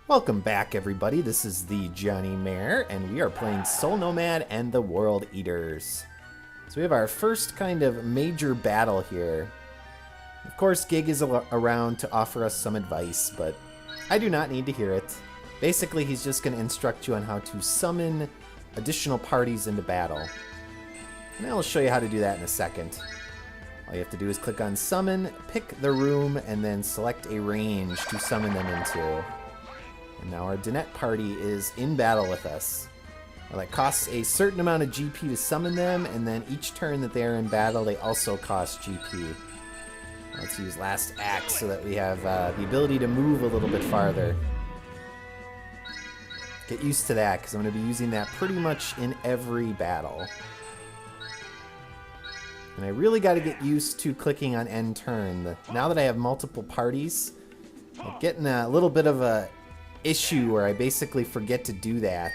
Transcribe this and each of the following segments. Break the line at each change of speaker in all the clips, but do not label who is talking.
Welcome back, everybody. This is the Johnny-Mare, and we are playing Soul Nomad and the World Eaters. So we have our first kind of major battle here. Of course, Gig is around to offer us some advice, but I do not need to hear it. Basically, he's just going to instruct you on how to summon additional parties into battle. And I'll show you how to do that in a second. All you have to do is click on Summon, pick the room, and then select a range to summon them into. And now our Dinette party is in battle with us. Well, it costs a certain amount of GP to summon them, and then each turn that they are in battle, they also cost GP. Let's use Last Act so that we have the ability to move a little bit farther. Get used to that, because I'm going to be using that pretty much in every battle. And I really got to get used to clicking on End Turn. Now that I have multiple parties, I'm getting a little bit of a issue where I basically forget to do that.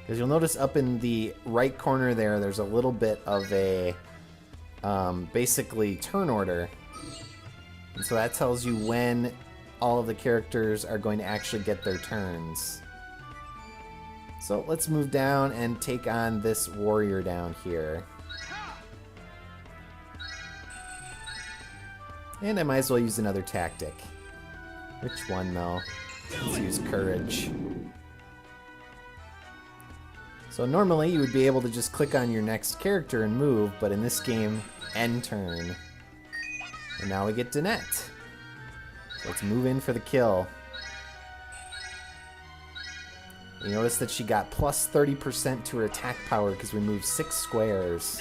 Because you'll notice up in the right corner there's a little bit of a basically turn order. And so that tells you when all of the characters are going to actually get their turns. So let's move down and take on this warrior down here. And I might as well use another tactic. Which one though? Let's use courage. So normally you would be able to just click on your next character and move, but in this game, end turn. And now we get Dinette. So let's move in for the kill. You notice that she got plus 30% to her attack power because we moved 6 squares.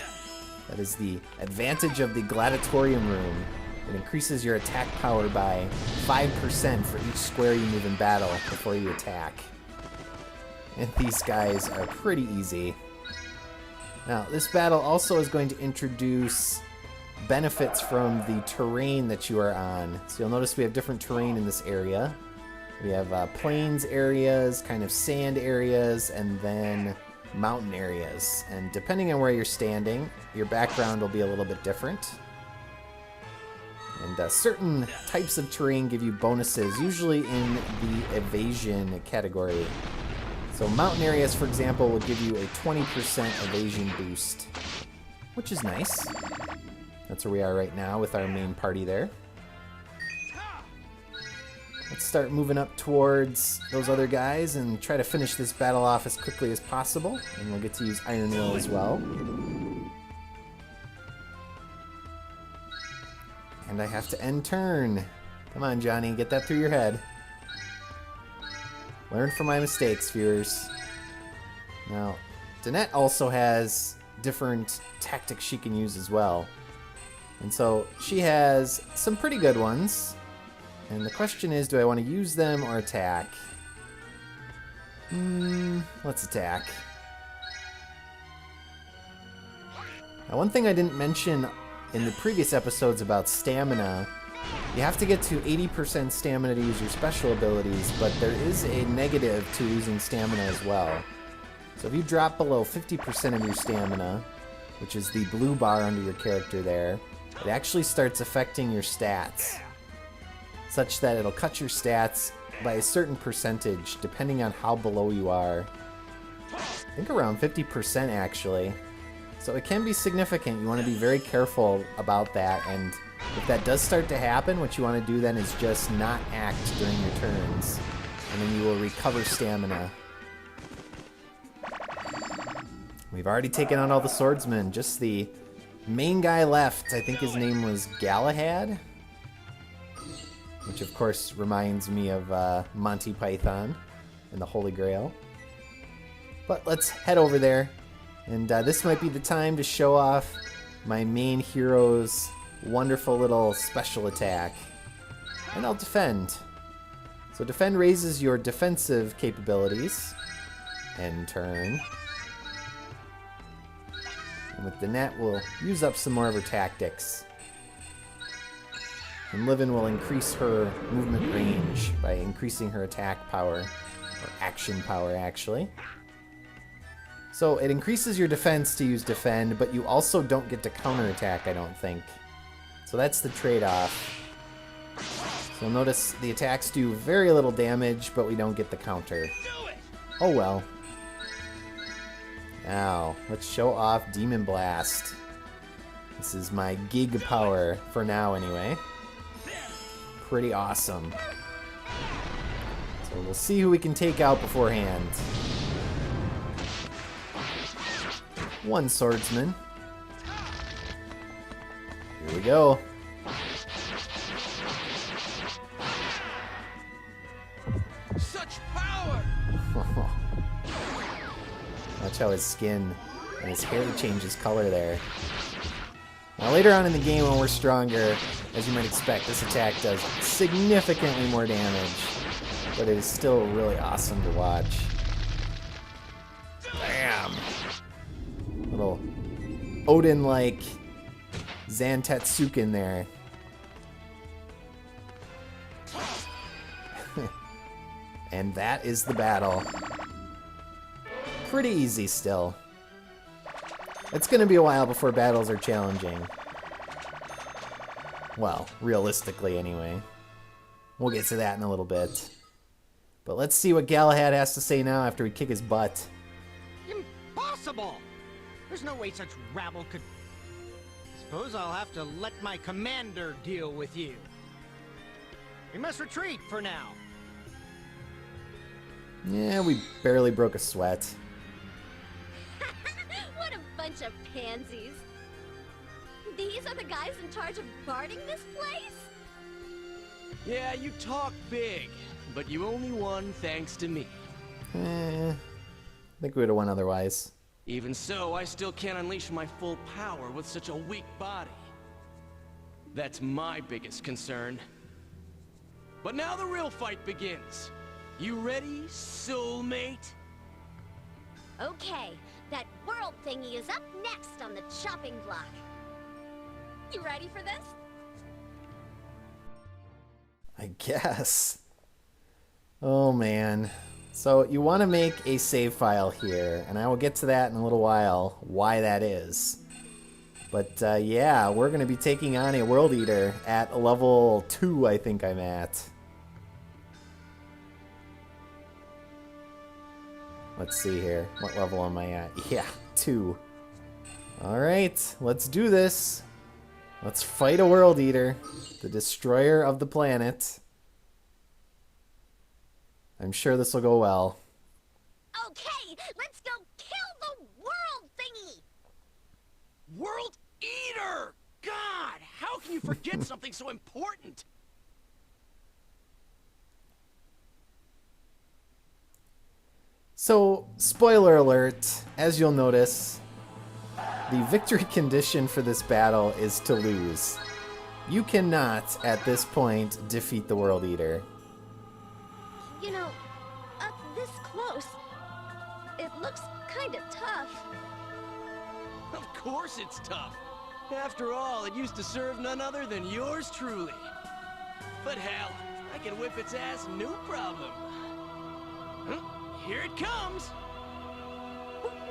That is the advantage of the gladiatorium room. It increases your attack power by 5% for each square you move in battle before you attack. And these guys are pretty easy. Now, this battle also is going to introduce benefits from the terrain that you are on. So you'll notice we have different terrain in this area. We have plains areas, kind of sand areas, and then mountain areas. And depending on where you're standing, your background will be a little bit different. And certain types of terrain give you bonuses, usually in the evasion category. So mountain areas, for example, will give you a 20% evasion boost, which is nice. That's where we are right now with our main party there. Let's start moving up towards those other guys and try to finish this battle off as quickly as possible. And we'll get to use Iron Will as well. And I have to end turn. Come on, Johnny, get that through your head. Learn from my mistakes, viewers. Now, Dinette also has different tactics she can use as well. And so she has some pretty good ones. And the question is, do I want to use them or attack? Let's attack. Now, one thing I didn't mention in the previous episodes about stamina, you have to get to 80% stamina to use your special abilities, but there is a negative to losing stamina as well. So if you drop below 50% of your stamina, which is the blue bar under your character there, it actually starts affecting your stats, such that it'll cut your stats by a certain percentage depending on how below you are. I think around 50% actually. So it can be significant. You want to be very careful about that, and if that does start to happen, what you want to do then is just not act during your turns, and then you will recover stamina. We've already taken on all the swordsmen, just the main guy left. I think his name was Galahad, which of course reminds me of Monty Python and the Holy Grail. But let's head over there. And this might be the time to show off my main hero's wonderful little special attack. And I'll defend. So defend raises your defensive capabilities. End turn. And with Dinette, we'll use up some more of her tactics. And Livin will increase her movement range by increasing her attack power, or action power actually. So it increases your defense to use defend, but you also don't get to counterattack, I don't think. So that's the trade-off. So notice the attacks do very little damage, but we don't get the counter. Oh well. Now, let's show off Demon Blast. This is my Gig power, for now anyway. Pretty awesome. So we'll see who we can take out beforehand. One swordsman. Here we go.
Such power!
Watch how his skin and his hair changes color there. Now later on in the game when we're stronger, as you might expect, this attack does significantly more damage. But it is still really awesome to watch. Bam! Little Odin-like Zantetsuken there. And that is the battle. Pretty easy still. It's going to be a while before battles are challenging. Well, realistically anyway. We'll get to that in a little bit. But let's see what Galahad has to say now after we kick his butt.
Impossible! There's no way such rabble could... Suppose I'll have to let my commander deal with you. We must retreat for now.
Yeah, we barely broke a sweat.
What a bunch of pansies. These are the guys in charge of guarding this place?
Yeah, you talk big, but you only won thanks to me.
I think we would have won otherwise.
Even so, I still can't unleash my full power with such a weak body. That's my biggest concern. But now the real fight begins. You ready, soulmate?
Okay, that world thingy is up next on the chopping block. You ready for this?
I guess. Oh man. So you want to make a save file here, and I will get to that in a little while, why that is. But yeah, we're going to be taking on a World Eater at level 2, I think I'm at. Let's see here. What level am I at? Yeah, 2. Alright, let's do this. Let's fight a World Eater, the destroyer of the planet. I'm sure this will go well.
Okay, let's go kill the world thingy!
World Eater! God, how can you forget something so important?
So, spoiler alert, as you'll notice, the victory condition for this battle is to lose. You cannot, at this point, defeat the World Eater.
You know, up this close, it looks kinda tough.
Of course it's tough. After all, it used to serve none other than yours truly. But hell, I can whip its ass no problem. Huh? Here it comes!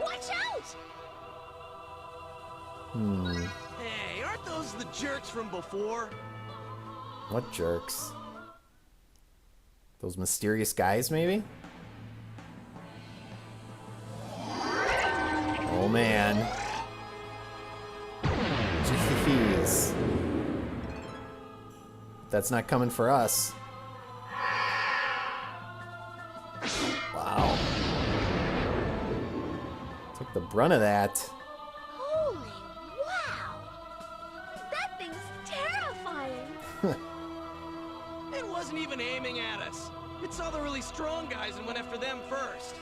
Watch out!
Hey, aren't those the jerks from before?
What jerks? Those mysterious guys, maybe? Oh man. Jeez. That's not coming for us. Wow. Took the brunt of that.
Holy wow! That thing's terrifying!
It wasn't even aiming at us. It saw the really strong guys and went after them first.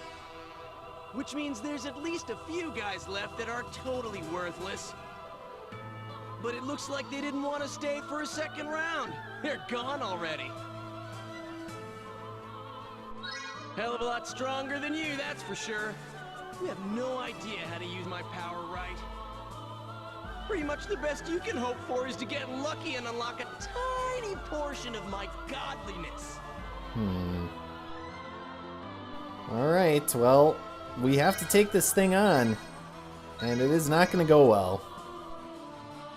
Which means there's at least a few guys left that are totally worthless. But it looks like they didn't want to stay for a second round. They're gone already. Hell of a lot stronger than you, that's for sure. You have no idea how to use my power right. Pretty much the best you can hope for is to get lucky and unlock a tiny portion of my godliness.
Alright, well, we have to take this thing on. And it is not going to go well.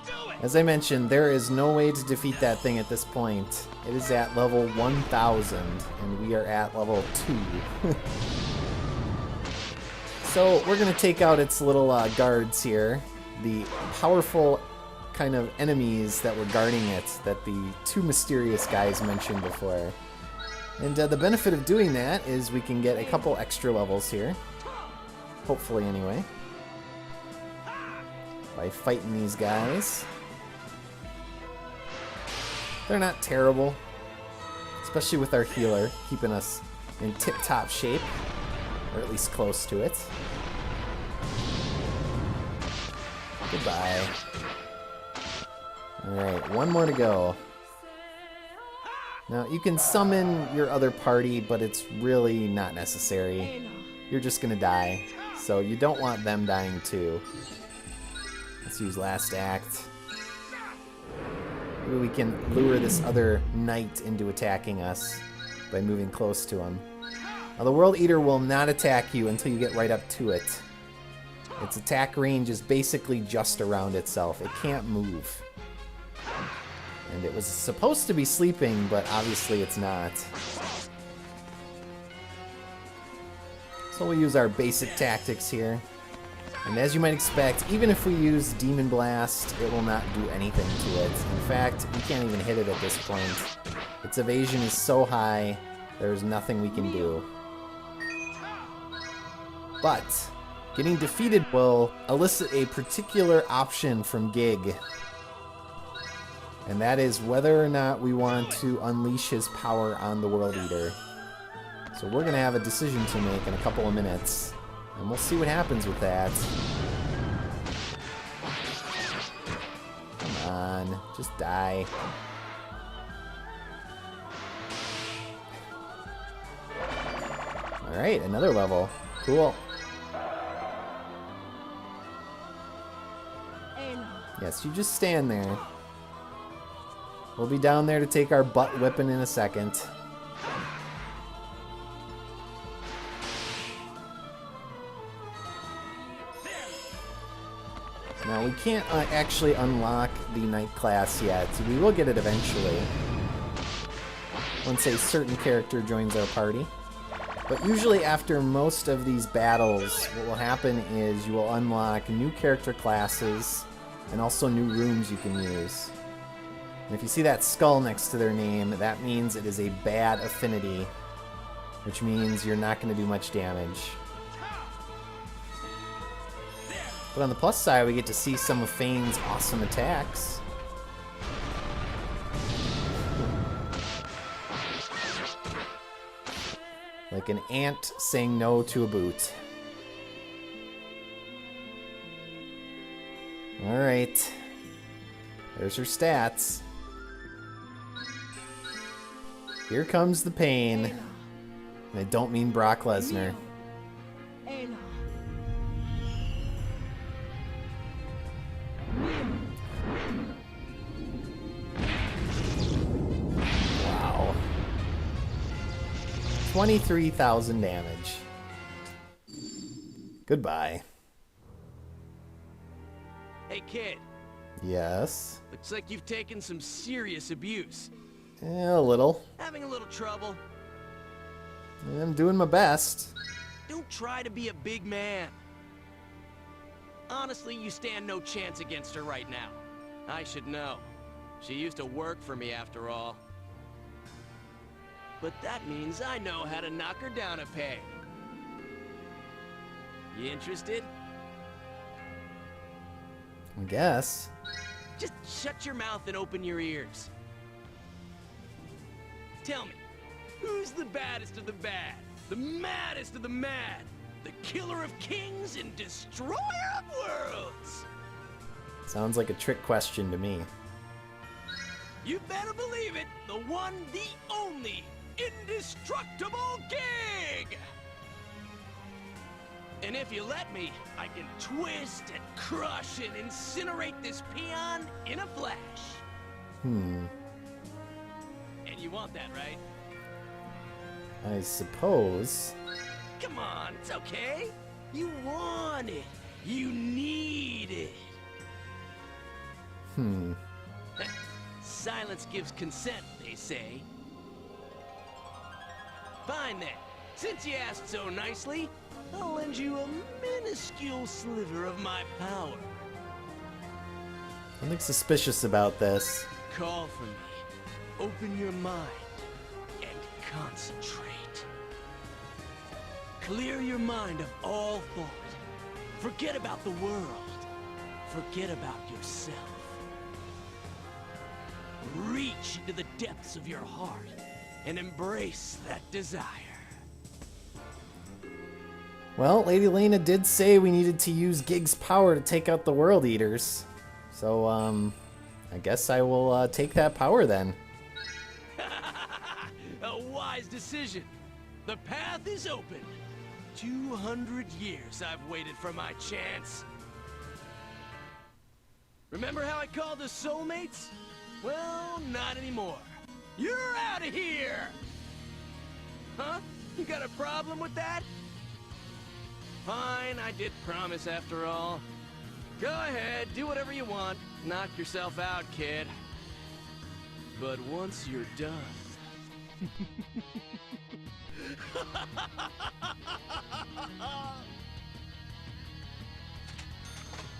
Do it!
As I mentioned, there is no way to defeat that thing at this point. It is at level 1000, and we are at level 2. So we're going to take out its little guards here. The powerful kind of enemies that were guarding it that the two mysterious guys mentioned before. And the benefit of doing that is we can get a couple extra levels here. Hopefully, anyway. By fighting these guys. They're not terrible. Especially with our healer, keeping us in tip-top shape. Or at least close to it. Goodbye. Alright, one more to go. Now, you can summon your other party, but it's really not necessary. You're just gonna die. So you don't want them dying too. Let's use Last Act. Maybe we can lure this other knight into attacking us by moving close to him. Now, the World Eater will not attack you until you get right up to it. Its attack range is basically just around itself. It can't move. And it was supposed to be sleeping, but obviously it's not. So we'll use our basic tactics here. And as you might expect, even if we use Demon Blast, it will not do anything to it. In fact, we can't even hit it at this point. Its evasion is so high, there's nothing we can do. But getting defeated will elicit a particular option from Gig. And that is whether or not we want to unleash his power on the World Eater. So we're going to have a decision to make in a couple of minutes. And we'll see what happens with that. Come on, just die. Alright, another level. Cool. Yes, you just stand there. We'll be down there to take our butt whipping in a second. Now, we can't actually unlock the Knight class yet. We will get it eventually. Once a certain character joins our party. But usually after most of these battles, what will happen is you will unlock new character classes and also new rooms you can use. And if you see that skull next to their name, that means it is a bad affinity, which means you're not going to do much damage. But on the plus side, we get to see some of Feynne's awesome attacks. Like an ant saying no to a boot. Alright. There's her stats. Here comes the pain. And I don't mean Brock Lesnar. Wow. 23,000 damage. Goodbye.
Hey, kid.
Yes?
Looks like you've taken some serious abuse.
A little.
Having a little trouble?
I'm doing my best.
Don't try to be a big man. Honestly, you stand no chance against her right now. I should know. She used to work for me after all. But that means I know how to knock her down a peg. You interested?
I guess.
Just shut your mouth and open your ears. Tell me, who's the baddest of the bad? The maddest of the mad? The killer of kings and destroyer of worlds?
Sounds like a trick question to me.
You better believe it, the one, the only, indestructible Gig! And if you let me, I can twist and crush and incinerate this peon in a flash. And you want that, right?
I suppose.
Come on, it's okay. You want it. You need it. Silence gives consent, they say. Fine then. Since you asked so nicely, I'll lend you a minuscule sliver of my power.
Nothing suspicious about this.
Call for me. Open your mind and concentrate. Clear your mind of all thought. Forget about the world. Forget about yourself. Reach into the depths of your heart and embrace that desire.
Well, Lady Lena did say we needed to use Gig's power to take out the World Eaters. So, I guess I will take that power then.
A wise decision. The path is open. 200 years I've waited for my chance. Remember how I called us soulmates? Well, not anymore. You're out of here! Huh? You got a problem with that? Fine, I did promise after all. Go ahead, do whatever you want. Knock yourself out, kid. But once you're done...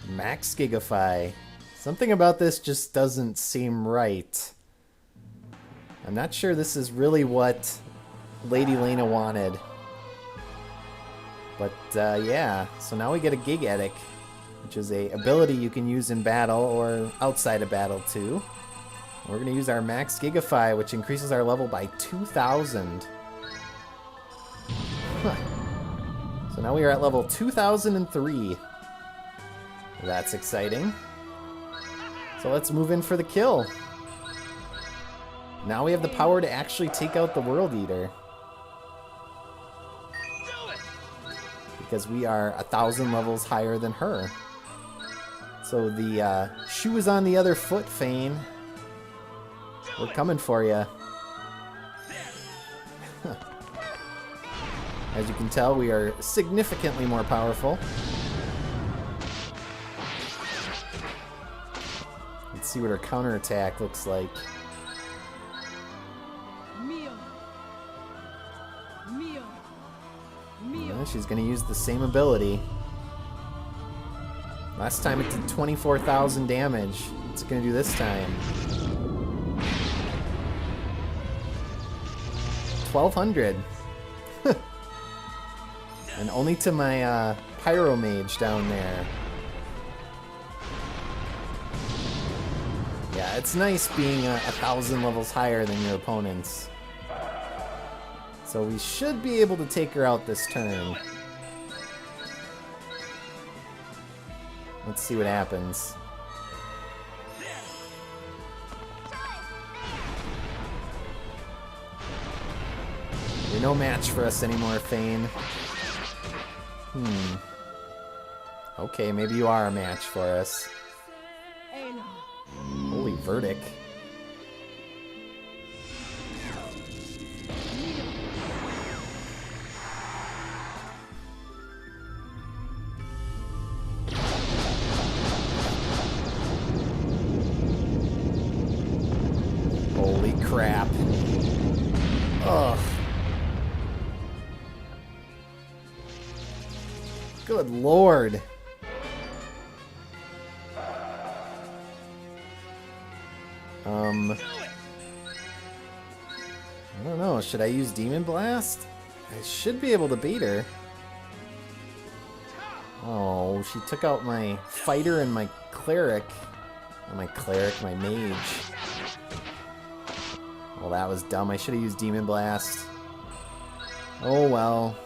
Max Gigify. Something about this just doesn't seem right. I'm not sure this is really what Lady Lena wanted. But yeah, so now we get a Gig Edic, which is a ability you can use in battle or outside of battle too. We're going to use our Max Gigify, which increases our level by 2,000. Huh. So now we are at level 2003. That's exciting. So let's move in for the kill. Now we have the power to actually take out the World Eater. Because we are 1,000 levels higher than her. So the shoe is on the other foot, Feinne. We're coming for you. As you can tell, we are significantly more powerful. Let's see what her counterattack looks like. She's going to use the same ability. Last time it did 24,000 damage. What's it going to do this time? 1,200. And only to my Pyro Mage down there. Yeah, it's nice being 1,000 levels higher than your opponents. So we should be able to take her out this turn. Let's see what happens. You're no match for us anymore, Feinne. Okay, maybe you are a match for us. Holy verdict. Holy crap. Ugh. Good lord. I don't know. Should I use Demon Blast? I should be able to beat her. Oh, she took out my fighter and my cleric. Not my cleric, my mage. Well, that was dumb. I should have used Demon Blast. Oh well.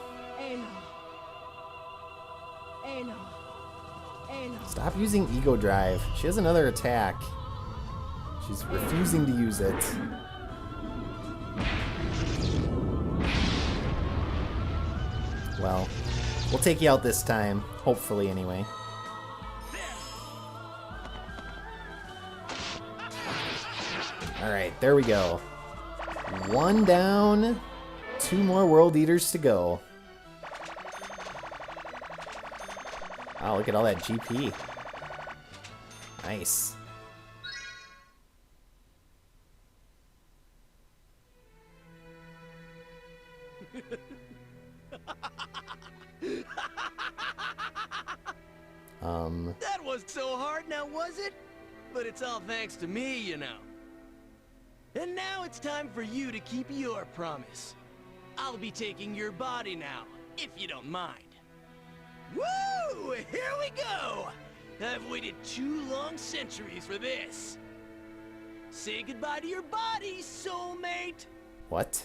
Stop using Ego Drive. She has another attack. She's refusing to use it. Well, we'll take you out this time. Hopefully, anyway. Alright, there we go. One down. 2 more World Eaters to go. Wow, look at all that GP. Nice.
That was so hard now, was it? But it's all thanks to me, you know. And now it's time for you to keep your promise. I'll be taking your body now, if you don't mind. Woo! Here we go! I've waited 2 long centuries for this. Say goodbye to your body, soulmate!
What?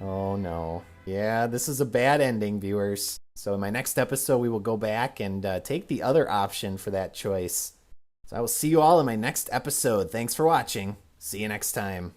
Oh no. Yeah, this is a bad ending, viewers. So in my next episode, we will go back and take the other option for that choice. So I will see you all in my next episode. Thanks for watching. See you next time.